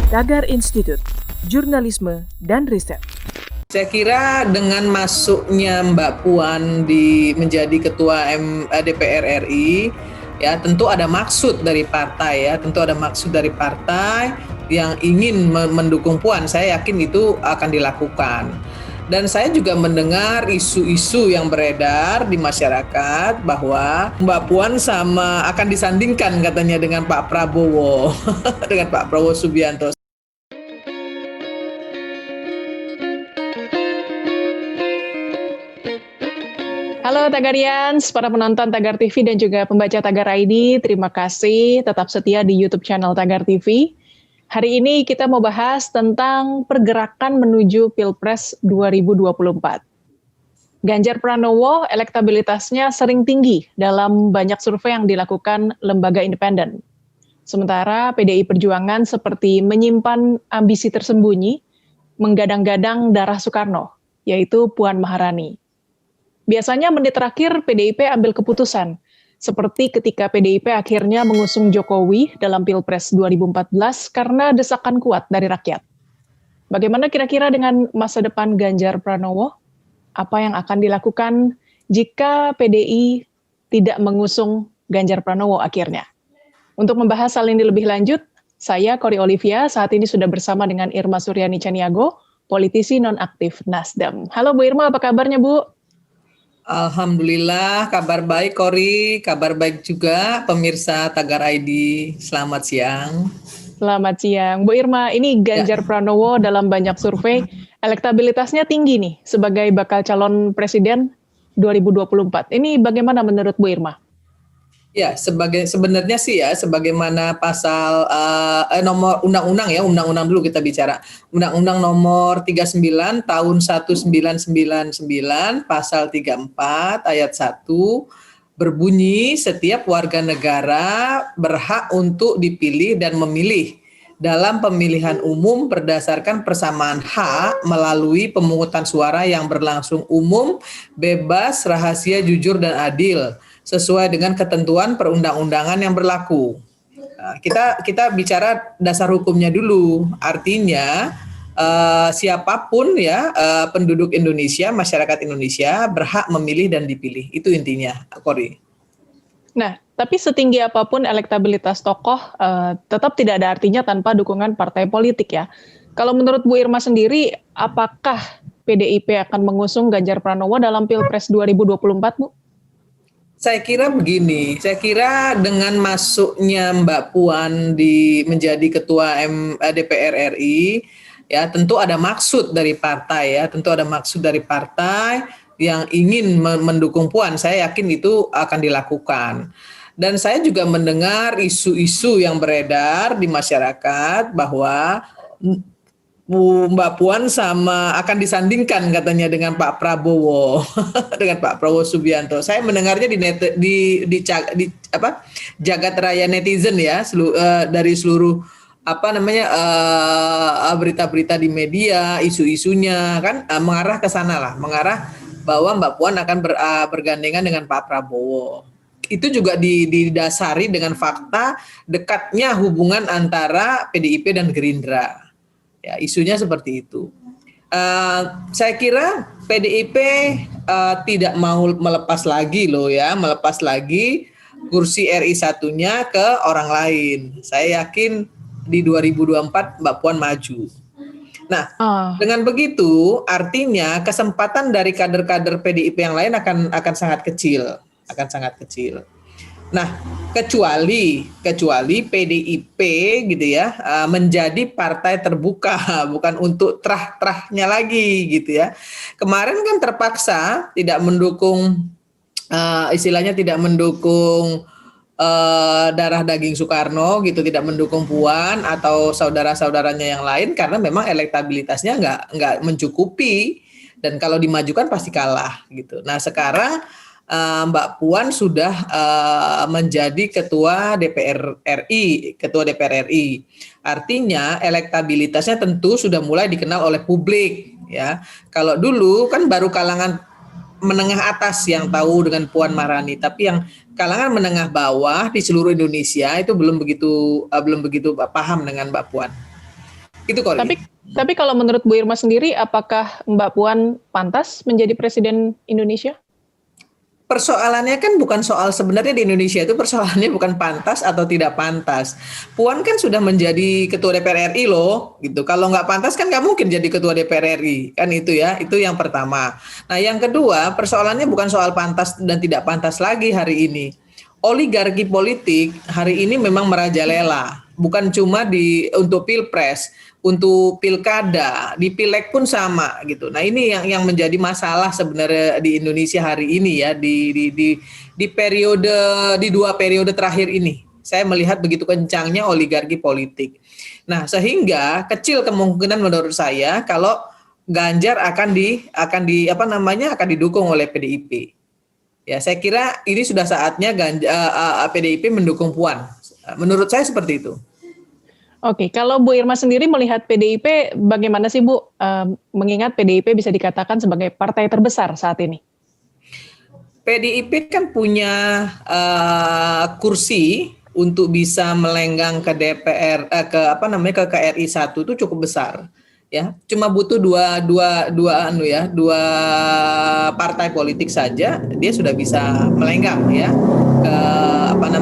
Tagar Institut, Jurnalisme dan Riset. Saya kira dengan masuknya Mbak Puan menjadi ketua DPR RI, ya tentu ada maksud dari partai, yang ingin mendukung Puan. Saya yakin itu akan dilakukan. Dan saya juga mendengar isu-isu yang beredar di masyarakat bahwa Mbak Puan akan disandingkan katanya dengan Pak Prabowo, dengan Pak Prabowo Subianto. Halo Tagarians, para penonton Tagar TV dan juga pembaca Tagar ID, terima kasih tetap setia di YouTube channel Tagar TV. Hari ini kita mau bahas tentang pergerakan menuju Pilpres 2024. Ganjar Pranowo elektabilitasnya sering tinggi dalam banyak survei yang dilakukan lembaga independen. Sementara PDI Perjuangan seperti menyimpan ambisi tersembunyi, menggadang-gadang darah Soekarno, yaitu Puan Maharani. Biasanya menit terakhir PDIP ambil keputusan, seperti ketika PDIP akhirnya mengusung Jokowi dalam Pilpres 2014 karena desakan kuat dari rakyat. Bagaimana kira-kira dengan masa depan Ganjar Pranowo? Apa yang akan dilakukan jika PDI tidak mengusung Ganjar Pranowo akhirnya? Untuk membahas hal ini lebih lanjut, saya Kori Olivia saat ini sudah bersama dengan Irma Suryani Caniago, politisi nonaktif Nasdem. Halo Bu Irma, apa kabarnya Bu? Alhamdulillah, kabar baik Kori, kabar baik juga pemirsa Tagar ID. Selamat siang. Selamat siang. Bu Irma, ini Ganjar Pranowo dalam banyak survei, elektabilitasnya tinggi nih sebagai bakal calon presiden 2024. Ini bagaimana menurut Bu Irma? Ya, sebenarnya sih ya, sebagaimana pasal nomor undang-undang dulu kita bicara. Undang-undang nomor 39 tahun 1999 pasal 34 ayat 1 berbunyi setiap warga negara berhak untuk dipilih dan memilih dalam pemilihan umum berdasarkan persamaan hak melalui pemungutan suara yang berlangsung umum, bebas, rahasia, jujur, dan adil sesuai dengan ketentuan perundang-undangan yang berlaku. Nah, kita bicara dasar hukumnya dulu. Artinya siapapun ya penduduk Indonesia, masyarakat Indonesia berhak memilih dan dipilih. Itu intinya, Kori. Nah, tapi setinggi apapun elektabilitas tokoh, tetap tidak ada artinya tanpa dukungan partai politik ya. Kalau menurut Bu Irma sendiri, apakah PDIP akan mengusung Ganjar Pranowo dalam Pilpres 2024, Bu? Saya kira begini, saya kira dengan masuknya Mbak Puan menjadi ketua DPR RI, ya tentu ada maksud dari partai, yang ingin mendukung Puan. Saya yakin itu akan dilakukan. Dan saya juga mendengar isu-isu yang beredar di masyarakat bahwa Mbak Puan akan disandingkan katanya dengan Pak Prabowo, dengan Pak Prabowo Subianto. Saya mendengarnya di jagat raya netizen ya, dari seluruh berita-berita di media, isu-isunya kan mengarah ke sana lah, mengarah bahwa Mbak Puan akan bergandengan dengan Pak Prabowo. Itu juga didasari dengan fakta dekatnya hubungan antara PDIP dan Gerindra. Ya, isunya seperti itu. Saya kira PDIP tidak mau melepas lagi kursi RI satunya ke orang lain. Saya yakin di 2024 Mbak Puan maju. Nah, dengan begitu artinya kesempatan dari kader-kader PDIP yang lain akan sangat kecil, Nah, kecuali PDIP gitu ya menjadi partai terbuka, bukan untuk terah-terahnya lagi gitu ya. Kemarin kan terpaksa tidak mendukung darah daging Soekarno gitu, tidak mendukung Puan atau saudara-saudaranya yang lain karena memang elektabilitasnya nggak mencukupi, dan kalau dimajukan pasti kalah gitu. Nah, sekarang Mbak Puan sudah menjadi ketua DPR RI. Artinya elektabilitasnya tentu sudah mulai dikenal oleh publik ya. Kalau dulu kan baru kalangan menengah atas yang tahu dengan Puan Maharani, tapi yang kalangan menengah bawah di seluruh Indonesia itu belum begitu paham dengan Mbak Puan. Itu Kori. Tapi kalau menurut Bu Irma sendiri, apakah Mbak Puan pantas menjadi Presiden Indonesia? Persoalannya kan bukan soal sebenarnya di Indonesia itu persoalannya bukan pantas atau tidak pantas. Puan kan sudah menjadi ketua DPR RI loh, gitu. Kalau nggak pantas kan nggak mungkin jadi ketua DPR RI, kan itu ya. Itu yang pertama. Nah yang kedua persoalannya bukan soal pantas dan tidak pantas lagi hari ini. Oligarki politik hari ini memang merajalela, bukan cuma untuk pilpres, untuk pilkada, di pileg pun sama gitu. Nah ini yang menjadi masalah sebenarnya di Indonesia hari ini ya, di periode, di 2 periode terakhir ini. Saya melihat begitu kencangnya oligarki politik. Nah sehingga kecil kemungkinan menurut saya kalau Ganjar akan didukung oleh PDIP. Ya, saya kira ini sudah saatnya PDIP mendukung Puan. Menurut saya seperti itu. Oke, kalau Bu Irma sendiri melihat PDIP bagaimana sih Bu? Mengingat PDIP bisa dikatakan sebagai partai terbesar saat ini. PDIP kan punya kursi untuk bisa melenggang ke DPR ke RI 1 itu cukup besar. Ya, cuma butuh dua partai politik saja dia sudah bisa melenggang ya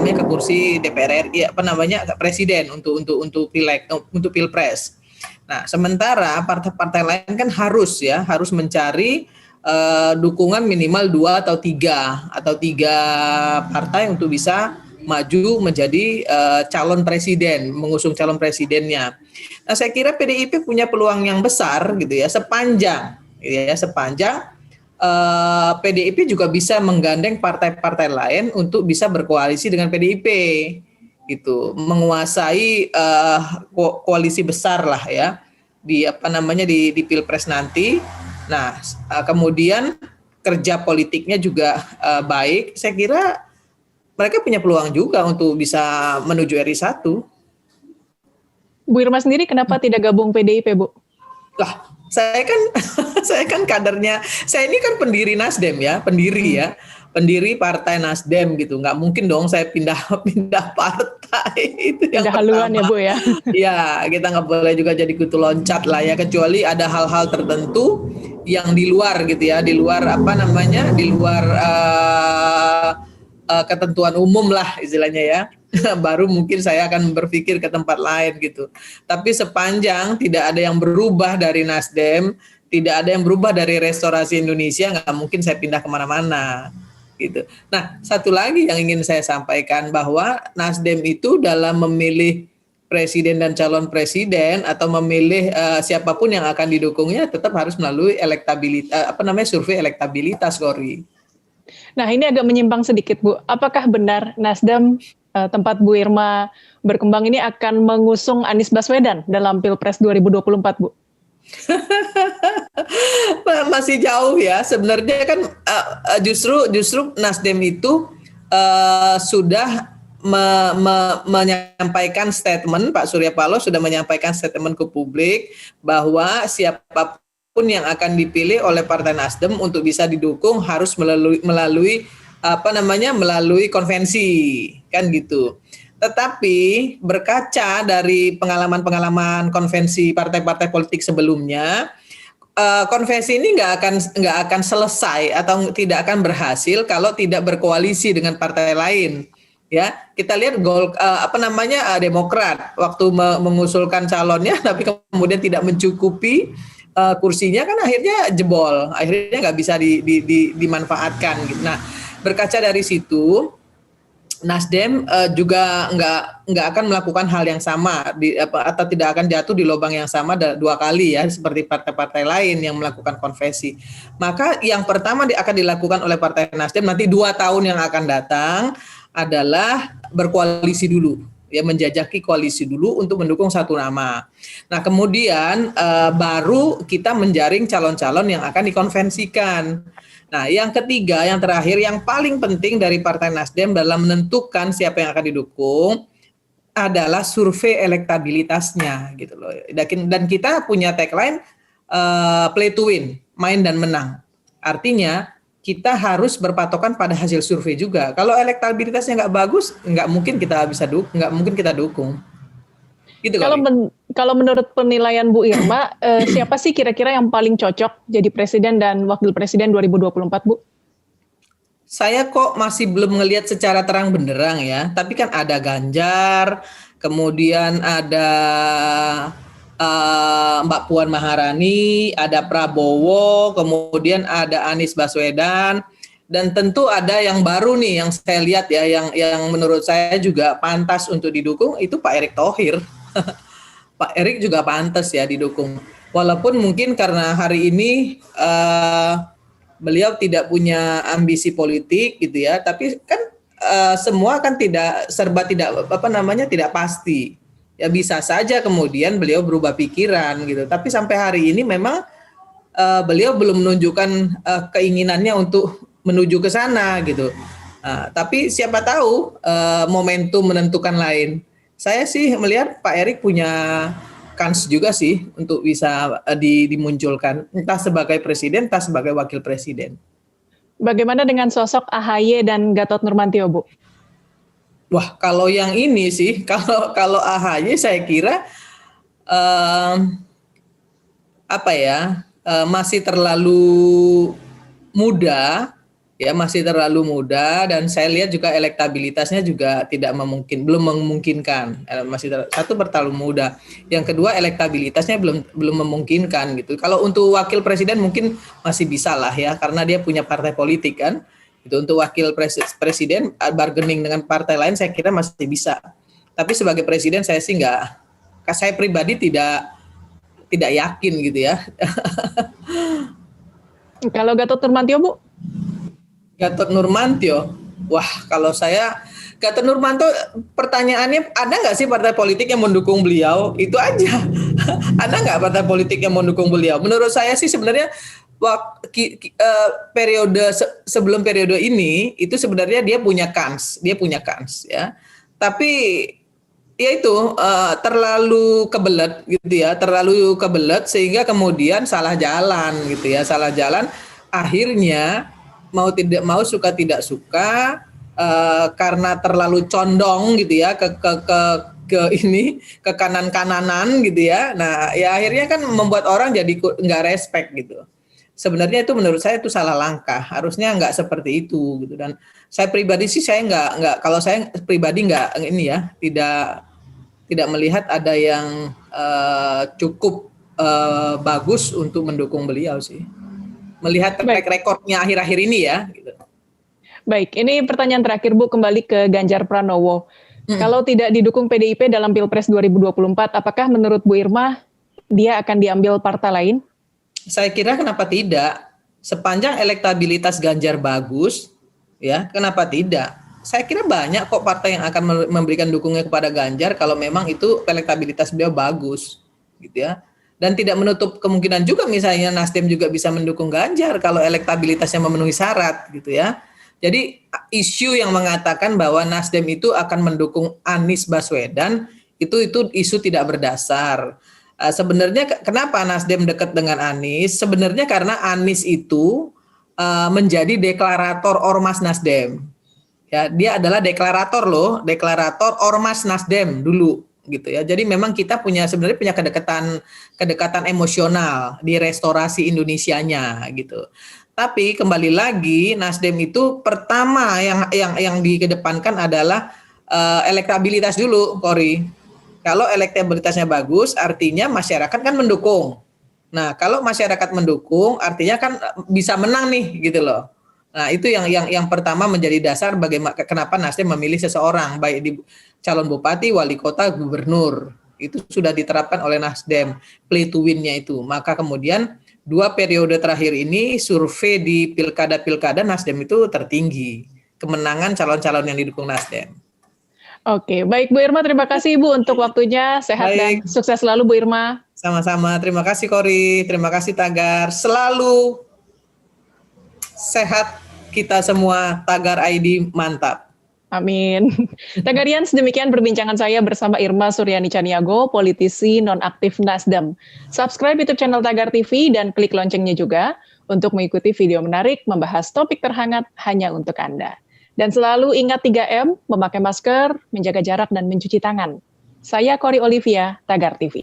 ke kursi DPR RI presiden untuk pilpres. Nah, sementara partai-partai lain kan harus mencari dukungan minimal 2 atau 3 partai untuk bisa maju menjadi calon presiden, mengusung calon presidennya. Nah, saya kira PDIP punya peluang yang besar gitu ya, sepanjang PDIP juga bisa menggandeng partai-partai lain untuk bisa berkoalisi dengan PDIP, gitu, menguasai koalisi besar lah ya di pilpres nanti. Nah, kemudian kerja politiknya juga baik. Saya kira mereka punya peluang juga untuk bisa menuju RI 1. Bu Irma sendiri kenapa tidak gabung PDIP, Bu? Lah, saya kan kadernya. Saya ini kan pendiri Nasdem ya, pendiri Partai Nasdem gitu. Nggak mungkin dong saya pindah partai. Itu yang haluan ya Bu ya. Ya, kita nggak boleh juga jadi kutu loncat lah ya, kecuali ada hal-hal tertentu yang di luar gitu ya, di luar ketentuan umum lah istilahnya ya. Baru mungkin saya akan berpikir ke tempat lain gitu. Tapi sepanjang tidak ada yang berubah dari Nasdem, tidak ada yang berubah dari Restorasi Indonesia, nggak mungkin saya pindah kemana-mana gitu. Nah, satu lagi yang ingin saya sampaikan bahwa Nasdem itu dalam memilih presiden dan calon presiden atau memilih siapapun yang akan didukungnya tetap harus melalui survei elektabilitas, Kori. Nah, ini agak menyimpang sedikit, Bu. Apakah benar Nasdem tempat Bu Irma berkembang ini akan mengusung Anies Baswedan dalam Pilpres 2024, Bu? Masih jauh ya. Sebenarnya kan justru Nasdem itu sudah menyampaikan statement, Pak Surya Paloh sudah menyampaikan statement ke publik bahwa siapapun yang akan dipilih oleh Partai Nasdem untuk bisa didukung harus melalui konvensi, kan gitu. Tetapi berkaca dari pengalaman konvensi partai-partai politik sebelumnya, konvensi ini nggak akan selesai atau tidak akan berhasil kalau tidak berkoalisi dengan partai lain. Ya, kita lihat Demokrat waktu mengusulkan calonnya, tapi kemudian tidak mencukupi kursinya, kan akhirnya jebol, akhirnya nggak bisa dimanfaatkan. Gitu. Nah, berkaca dari situ, Nasdem juga nggak akan melakukan hal yang sama atau tidak akan jatuh di lubang yang sama 2 kali ya, seperti partai-partai lain yang melakukan konvensi. Maka yang pertama akan dilakukan oleh Partai Nasdem nanti 2 tahun yang akan datang adalah berkoalisi dulu, ya, menjajaki koalisi dulu untuk mendukung satu nama. Nah, kemudian baru kita menjaring calon-calon yang akan dikonvensikan. Nah, yang ketiga, yang terakhir, yang paling penting dari Partai Nasdem dalam menentukan siapa yang akan didukung adalah survei elektabilitasnya, gitu loh. Dan kita punya tagline play to win, main dan menang. Artinya kita harus berpatokan pada hasil survei juga. Kalau elektabilitasnya nggak bagus, nggak mungkin kita dukung. Gitu Kalau kali. kalau menurut penilaian Bu Irma, siapa sih kira-kira yang paling cocok jadi presiden dan wakil presiden 2024, Bu? Saya kok masih belum ngelihat secara terang benderang ya, tapi kan ada Ganjar, kemudian ada Mbak Puan Maharani, ada Prabowo, kemudian ada Anies Baswedan, dan tentu ada yang baru nih yang saya lihat ya, yang menurut saya juga pantas untuk didukung itu Pak Erick Thohir. Pak Erick juga pantas ya didukung. Walaupun mungkin karena hari ini beliau tidak punya ambisi politik gitu ya, tapi kan semua kan tidak serba tidak apa namanya tidak pasti. Ya bisa saja kemudian beliau berubah pikiran gitu. Tapi sampai hari ini memang beliau belum menunjukkan keinginannya untuk menuju ke sana gitu. Tapi siapa tahu momentum menentukan lain. Saya sih melihat Pak Erick punya kans juga sih untuk bisa dimunculkan entah sebagai presiden, entah sebagai wakil presiden. Bagaimana dengan sosok AHY dan Gatot Nurmantio, Bu? Wah, kalau yang ini sih, kalau AHY saya kira apa ya masih terlalu muda ya masih terlalu muda dan saya lihat juga elektabilitasnya juga belum memungkinkan satu terlalu muda yang kedua elektabilitasnya belum memungkinkan gitu kalau untuk wakil presiden mungkin masih bisa lah ya karena dia punya partai politik kan itu untuk wakil presiden bargaining dengan partai lain saya kira masih bisa tapi sebagai presiden saya sih saya pribadi tidak yakin gitu ya. Kalau Gatot Nurmantio, Bu? Gatot Nurmantio, wah kalau saya Gatot Nurmantio pertanyaannya ada nggak sih partai politik yang mendukung beliau? Itu aja. Ada nggak partai politik yang mendukung beliau? Menurut saya sih sebenarnya sebelum periode ini itu sebenarnya dia punya kans ya. Tapi ya itu terlalu kebelet sehingga kemudian salah jalan gitu ya akhirnya mau tidak mau suka tidak suka karena terlalu condong gitu ya ke kanan-kananan gitu ya nah ya akhirnya kan membuat orang jadi nggak respect gitu sebenarnya itu menurut saya itu salah langkah harusnya nggak seperti itu gitu dan saya pribadi sih saya nggak kalau saya pribadi nggak ini ya tidak melihat ada yang cukup bagus untuk mendukung beliau sih. Melihat track recordnya akhir-akhir ini ya. Gitu. Baik, ini pertanyaan terakhir Bu, kembali ke Ganjar Pranowo. Kalau tidak didukung PDIP dalam Pilpres 2024, apakah menurut Bu Irma dia akan diambil partai lain? Saya kira kenapa tidak? Sepanjang elektabilitas Ganjar bagus, ya kenapa tidak? Saya kira banyak kok partai yang akan memberikan dukungan kepada Ganjar kalau memang itu elektabilitas beliau bagus, gitu ya. Dan tidak menutup kemungkinan juga misalnya Nasdem juga bisa mendukung Ganjar kalau elektabilitasnya memenuhi syarat gitu ya. Jadi isu yang mengatakan bahwa Nasdem itu akan mendukung Anies Baswedan itu isu tidak berdasar. Sebenarnya kenapa Nasdem dekat dengan Anies? Sebenarnya karena Anies itu menjadi deklarator Ormas Nasdem. Ya, dia adalah deklarator Ormas Nasdem dulu. Gitu ya. Jadi memang kita sebenarnya punya kedekatan emosional di restorasi Indonesianya gitu. Tapi kembali lagi Nasdem itu pertama yang dikedepankan adalah elektabilitas dulu, Kori. Kalau elektabilitasnya bagus, artinya masyarakat kan mendukung. Nah, kalau masyarakat mendukung, artinya kan bisa menang nih, gitu loh. Nah, itu yang pertama menjadi dasar bagaimana kenapa Nasdem memilih seseorang baik di calon bupati, wali kota, gubernur. Itu sudah diterapkan oleh Nasdem, play to win-nya itu. Maka kemudian 2 periode terakhir ini survei di pilkada Nasdem itu tertinggi. Kemenangan calon-calon yang didukung Nasdem. Oke, baik Bu Irma, terima kasih Ibu untuk waktunya. Sehat dan sukses selalu Bu Irma. Sama-sama, terima kasih Kori, terima kasih Tagar. Selalu sehat kita semua, Tagar ID mantap. Amin. Tagarians, demikian perbincangan saya bersama Irma Suryani Caniago, politisi nonaktif Nasdem. Subscribe YouTube channel Tagar TV dan klik loncengnya juga untuk mengikuti video menarik membahas topik terhangat hanya untuk Anda. Dan selalu ingat 3M, memakai masker, menjaga jarak, dan mencuci tangan. Saya Kori Olivia, Tagar TV.